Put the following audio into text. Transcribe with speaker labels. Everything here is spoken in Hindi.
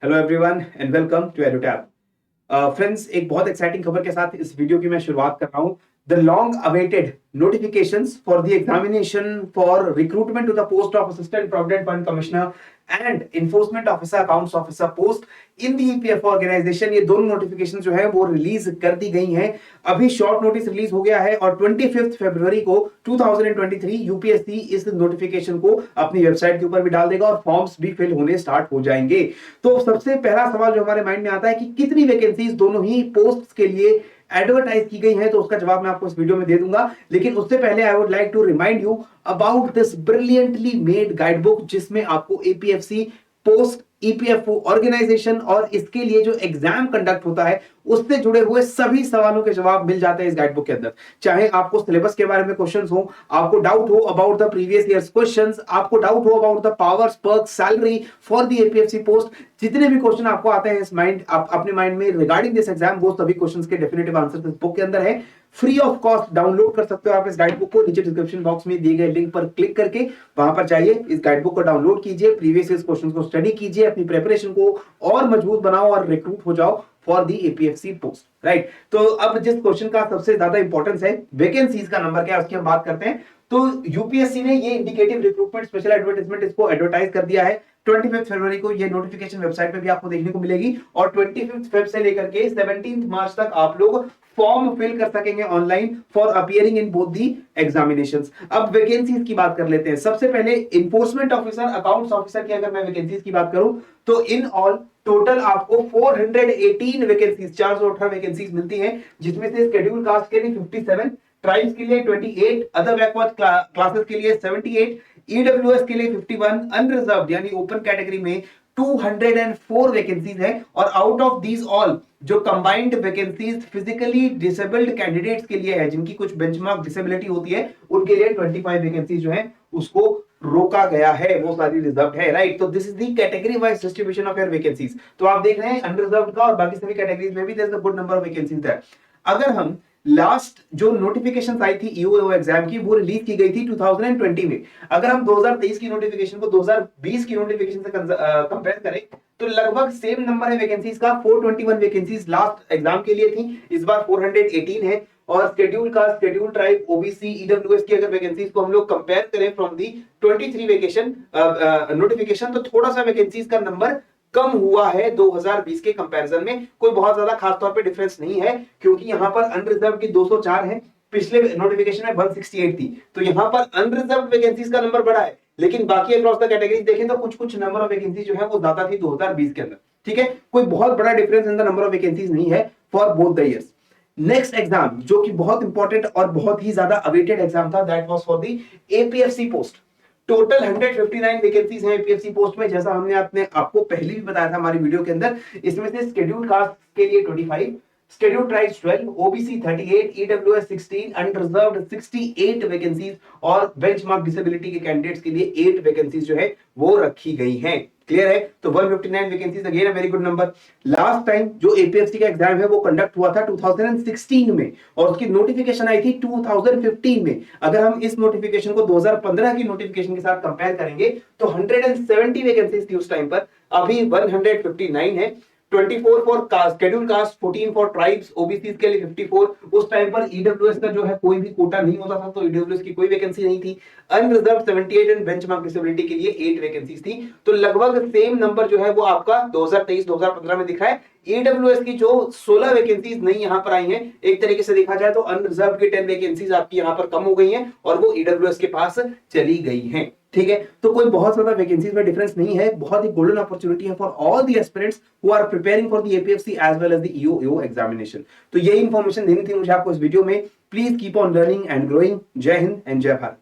Speaker 1: Hello everyone and welcome to Edutab. Friends, एक बहुत एक्साइटिंग खबर के साथ इस वीडियो की मैं शुरुआत कर रहा हूं। The long awaited notifications for the examination for recruitment to the post of assistant provident fund commissioner and enforcement officer accounts officer post in the EPF organization, ये दोनों नोटिफिकेशन जो है वो रिलीज कर दी गई हैं। अभी शॉर्ट नोटिस रिलीज हो गया है और 25 फरवरी को 2023 यूपीएससी इस नोटिफिकेशन को अपनी वेबसाइट के ऊपर भी डाल देगा और फॉर्म्स भी फिल होने स्टार्ट हो जाएंगे। तो सबसे पहला सवाल जो हमारे माइंड में आता है कि कितनी वैकेंसीज दोनों ही पोस्ट के लिए एडवर्टाइज की गई है, तो उसका जवाब मैं आपको इस वीडियो में दे दूंगा। लेकिन उससे पहले I would like to remind you about this brilliantly made guidebook, जिसमें आपको एपीएफसी पोस्ट ईपीएफओ ऑर्गेनाइजेशन और इसके लिए जो एग्जाम कंडक्ट होता है उससे जुड़े हुए सभी सवालों के जवाब मिल जाते हैं इस गाइडबुक के अंदर। चाहे आपको सिलेबस के बारे में क्वेश्चंस हो, आपको डाउट हो about the previous years questions, आपको डाउट हो about the powers perks salary for the APFC post, जितने भी क्वेश्चन आपको आते हैं इस माइंड अपने माइंड में रिगार्डिंग दिस एग्जाम, वो सभी क्वेश्चंस के डेफिनेटिव आंसर इस बुक के अंदर है। फ्री ऑफ कॉस्ट डाउनलोड कर सकते हो आप इस गाइडबुक को। नीचे डिस्क्रिप्शन बॉक्स में दिए गए लिंक पर क्लिक करके वहां पर जाइए, इस गाइडबुक को डाउनलोड कीजिए, प्रीवियस ईयर क्वेश्चंस को स्टडी कीजिए, अपनी प्रिपरेशन को और मजबूत बनाओ और रिक्रूट हो जाओ for the APFC post. Right, तो अब जिस क्वेश्चन का सबसे ज्यादा इंपॉर्टेंस है, वैकेंसीज का नंबर क्या है उसकी हम बात करते हैं। तो यूपीएससी ने ये इंडिकेटिव रिक्रूटमेंट स्पेशल एडवर्टाइजमेंट इसको एडवर्टाइज कर दिया है 25 फरवरी को। ये नोटिफिकेशन वेबसाइट पे भी आपको देखने को मिलेगी और 25 फेब से लेकर के 17 मार्च तक आप लोग फॉर्म फिल कर सकेंगे online for appearing in both the examinations. अब वैकेंसीज की बात कर लेते हैं। सबसे पहले इन्फोर्समेंट ऑफिसर, अकाउंट्स ऑफिसर की अगर मैं वैकेंसीज की बात करूं तो इन ऑल टोटल आपको 418 वैकेंसीज, 418 वैकेंसीज मिलती हैं, जिसमें से शेड्यूल कास्ट के लिए 57, ट्राइब्स के लिए 28, अदर बैकवर्ड क्लासेस के लिए 78, ईडब्ल्यूएस के लिए 51, अनरिजर्व्ड यानी ओपन कैटेगरी में 204 वैकेंसीज है। और आउट ऑफ दीज ऑल जो combined vacancies physically disabled candidates के लिए है, जिनकी कुछ बेंचमार्क डिसेबिलिटी होती है, उनके लिए 25 वैकेंसीज जो है उसको रोका गया है, वो सारी रिजर्व है। राइट, तो this is the category wise distribution of your vacancies. तो आप देख रहे हैं अनरिजर्व्ड का और बाकी सभी कैटेगरीज में भी there is a good number of vacancies there. अगर हम लास्ट जो नोटिफिकेशन आई थी ईओएओ एग्जाम की, वो रिलीज की गई थी 2020 में। अगर हम 2023 की नोटिफिकेशन को 2020 की नोटिफिकेशन से कंपेयर करें तो लगभग सेम नंबर है वैकेंसीज का। 421 वैकेंसीज लास्ट एग्जाम के लिए थी, इस बार 418 है। और schedule caste, schedule tribe, OBC, EWS की अगर वैकेंसीज को हम लोग कंपेयर करें फ्रॉम दी 23 वैकेशन नोटिफिकेशन, तो थोड़ा सा वैकेंसीज का नंबर कम हुआ है 2020 के कंपैरिजन में। कोई बहुत ज्यादा खास तौर पे डिफरेंस नहीं है, क्योंकि यहां पर अनरिजर्व की 204 है, पिछले नोटिफिकेशन में 168 थी, तो यहां पर अनरिजर्व वैकेंसीज का नंबर बढ़ा है। लेकिन बाकी अक्रॉस द कैटेगरीज देखें तो कुछ कुछ नंबर ऑफ वैकेंसी जो है वो ज्यादा थी 2020 के अंदर। ठीक है, कोई बहुत बड़ा difference in the number of vacancies नहीं है for both the years. Next exam जो कि बहुत इंपॉर्टेंट और बहुत ही ज्यादा अवेटेड एग्जाम था, that was for the APFC post. Total 159 vacancies हैं एपीएफसी पोस्ट में, जैसा हमने आपको पहले भी बताया था हमारी वीडियो के अंदर। इसमें से शेड्यूल कास्ट के लिए 25, schedule tribes 12, OBC 38, EWS 16, unreserved 68 vacancies और बेंचमार्क डिसेबिलिटी के कैंडिडेट्स के लिए 8 वैकेंसीज जो है वो रखी गई हैं। क्लियर है, तो 159 vacancies again a very good number. Last time जो एपीएफसी का एग्जाम है वो कंडक्ट हुआ था 2016 में और उसकी नोटिफिकेशन आई थी 2015 में। अगर हम इस नोटिफिकेशन को 2015 की नोटिफिकेशन के साथ कंपेयर करेंगे तो 170 वैकेंसीज थी उस टाइम पर, अभी 159 है। 24 for caste, schedule caste, 14 for tribes, OBC के लिए 54। उस टाइम पर ईडब्ल्यूएस का जो है कोई भी कोटा नहीं होता था, तो ईडब्ल्यूएस की कोई वैकेंसी नहीं थी। अनरिजर्व 78 एंड बेंचमार्क डिसेबिलिटी के लिए 8 वैकेंसीज थी। तो लगभग सेम नंबर जो है वो आपका 2023-2015 में दिखा है। ईडब्ल्यूएस की जो 16 वैकेंसीज नहीं यहां पर आई हैं, एक तरीके से देखा जाए तो अनरिजर्व की 10 वैकेंसीज आपकी यहां पर कम हो गई हैं और वो ईडब्ल्यूएस के पास चली गई हैं। ठीक है, तो कोई बहुत ज्यादा वैकेंसीज में डिफरेंस नहीं है। बहुत ही गोल्डन अपॉर्चुनिटी है for all the aspirants who are preparing for the APFC as well as the EO AO examination. तो यही इंफॉर्मेशन देनी थी मुझे आपको इस वीडियो में। Please keep on learning and growing. जय हिंद एंड जय भारत।